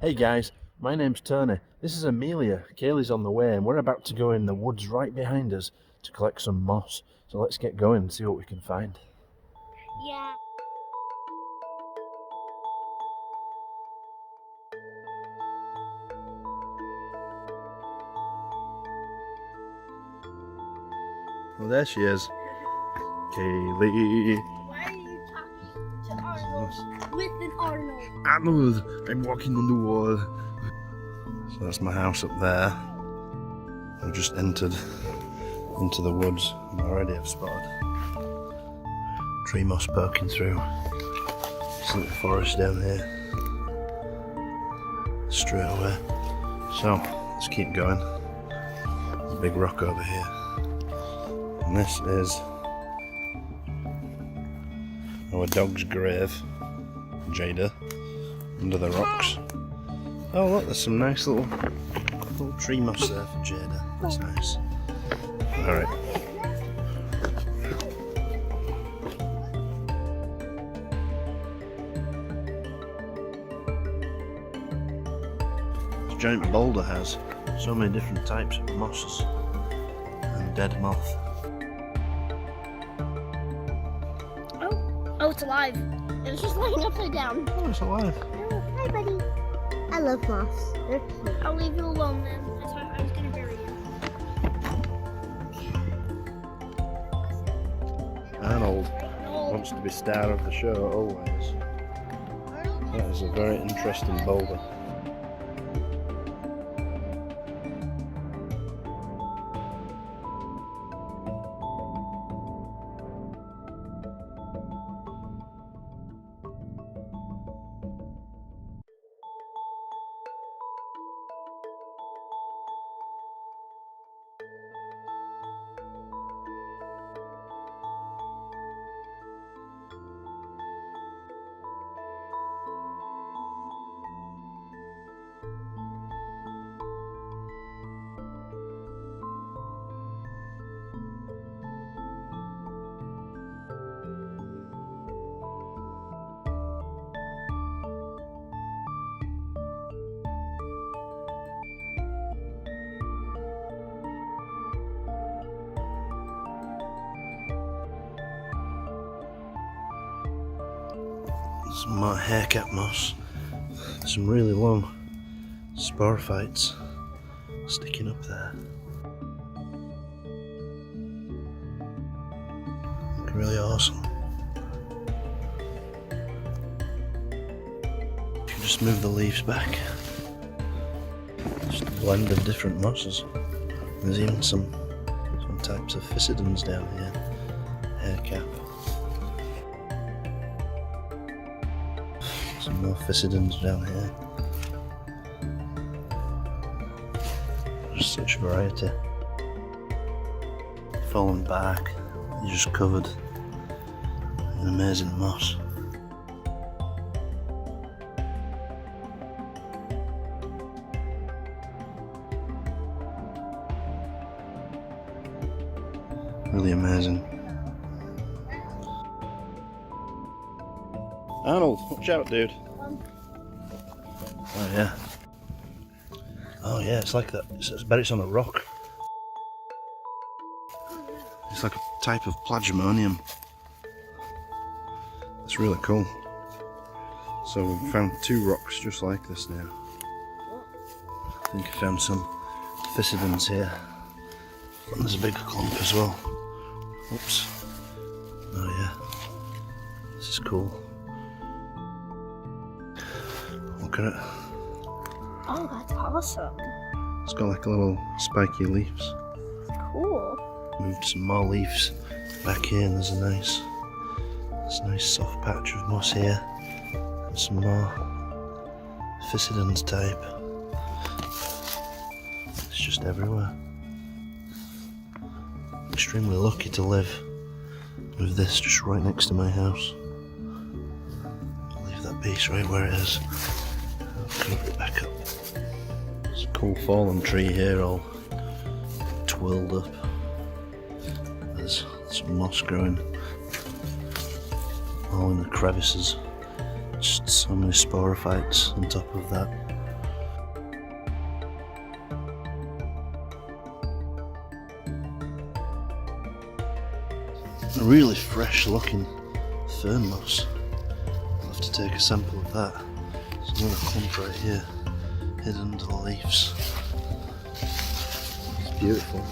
Hey guys, my name's Tony. This is Amelia. Kaylee's on the way and we're about to go in the woods right behind us to collect some moss. So let's get going and see what we can find. Yeah. Well, there she is. Kaylee. Why are you talking to Arnold with an Arnold? Arnold, I'm walking on the wall. So that's my house up there. I've just entered into the woods and already I've spotted tree moss poking through. This little forest down here. Straight away. So, let's keep going. There's a big rock over here. And this is our dog's grave, Jada, under the rocks. Oh look, there's some nice little tree moss there for Jada. That's nice. Alright. This giant boulder has so many different types of mosses and dead moth. Oh, it's alive. It's just laying upside down. Oh, it's alive. Oh, hi, buddy. I love moths. They're cute. I'll leave you alone then. That's why I was gonna bury you. Arnold wants to be star of the show always. That is a very interesting boulder. Some more haircat moss. Some really long sporophytes sticking up there. Look really awesome. If you just move the leaves back, just a blend of different mosses. There's even some types of physidans down here. Haircap. Some more physidans down here. Just such variety. Fallen bark, you're just covered in amazing moss. Really amazing. Arnold, watch out, dude. Oh yeah. Oh yeah, it's like that. I bet it's on a rock. It's like a type of plagimonium. It's really cool. So we've found two rocks just like this now. I think I found some physidans here. And there's a big clump as well. Oops. Oh yeah. This is cool. Look at it. Oh, that's awesome. It's got like little spiky leaves. Cool. Moved some more leaves back here and there's a nice soft patch of moss here. And some more physidans type. It's just everywhere. Extremely lucky to live with this just right next to my house. I'll leave that piece right where it is. I'll cover it back up. There's a cool fallen tree here all twirled up. There's some moss growing all in the crevices. Just so many sporophytes on top of that A really fresh looking fern moss. I'll have to take a sample of that. There's another clump right here, hidden under the leaves. It's beautiful.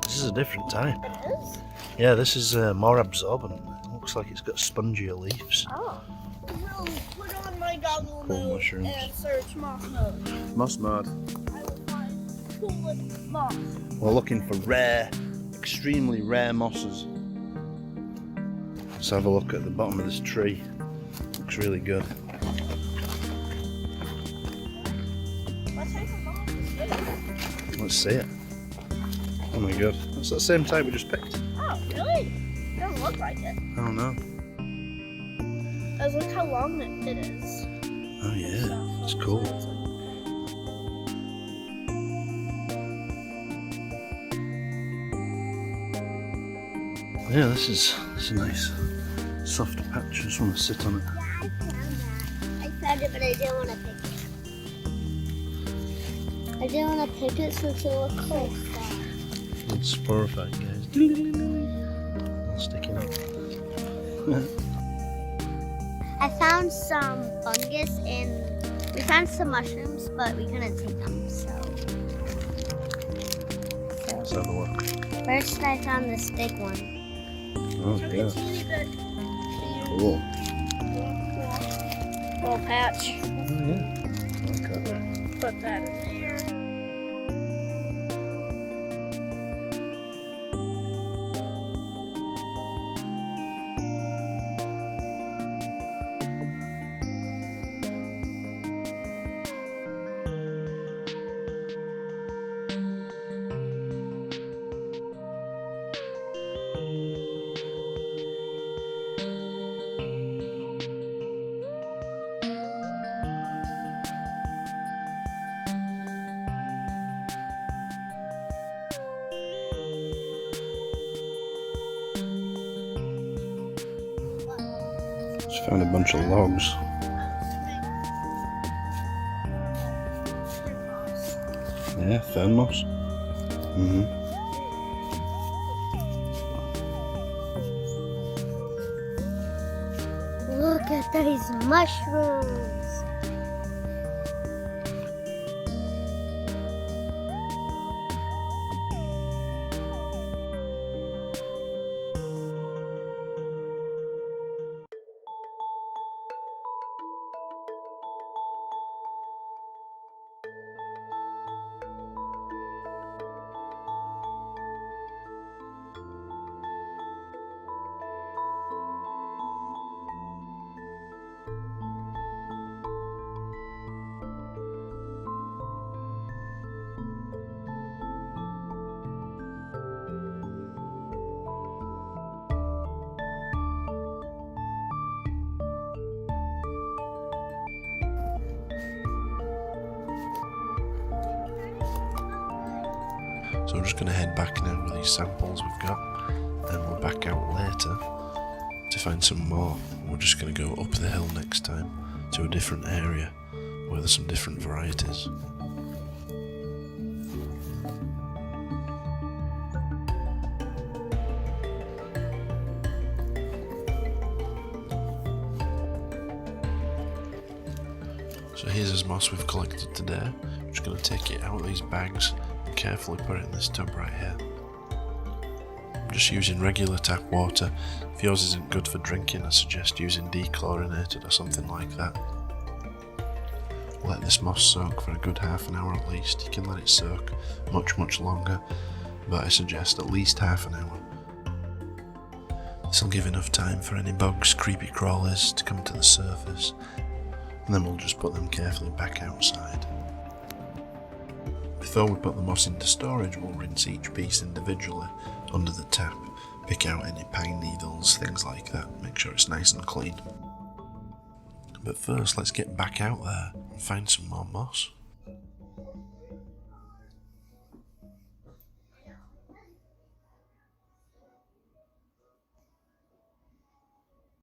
This is a different type. It is? Yeah, this is more absorbent. It looks like it's got spongier leaves. Oh. Will put on my goggle Cool mode mushrooms. and search moss mode. Moss mode. I will find tulip moss. We're looking for rare, extremely rare mosses. Let's have a look at the bottom of this tree. Looks really good. What type of moss is this? Let's see it. Oh my god, that's the same type we just picked. Oh, really? Doesn't look like it. I don't know. Let's look how long it is. Oh yeah, it's cool. Yeah, this is a nice soft patch. I just want to sit on it. I found it, but I didn't want to pick it. I didn't want to pick it since it looked cool. It's sporified, guys. All sticking up. I found some fungus and we found some mushrooms, but we couldn't take them, so. Let's have a look. First I found this big one. Oh yeah. Cool. Little patch. Oh yeah. Okay. Put that in there. Just found a bunch of logs. Yeah, fern moss. Look at these mushrooms. So we're just going to head back now with these samples we've got, and we'll back out later to find some more. We're just going to go up the hill next time to a different area where there's some different varieties. So here's as moss we've collected today. I'm just going to take it out of these bags and carefully put it in this tub right here. I'm just using regular tap water. If yours isn't good for drinking, I suggest using dechlorinated or something like that. Let this moss soak for a good half an hour at least. You can let it soak much longer, but I suggest at least half an hour. This will give enough time for any bugs, creepy crawlers to come to the surface, and then we'll just put them carefully back outside. Before we put the moss into storage, we'll rinse each piece individually under the tap, pick out any pine needles, things like that, make sure it's nice and clean. But first, let's get back out there and find some more moss.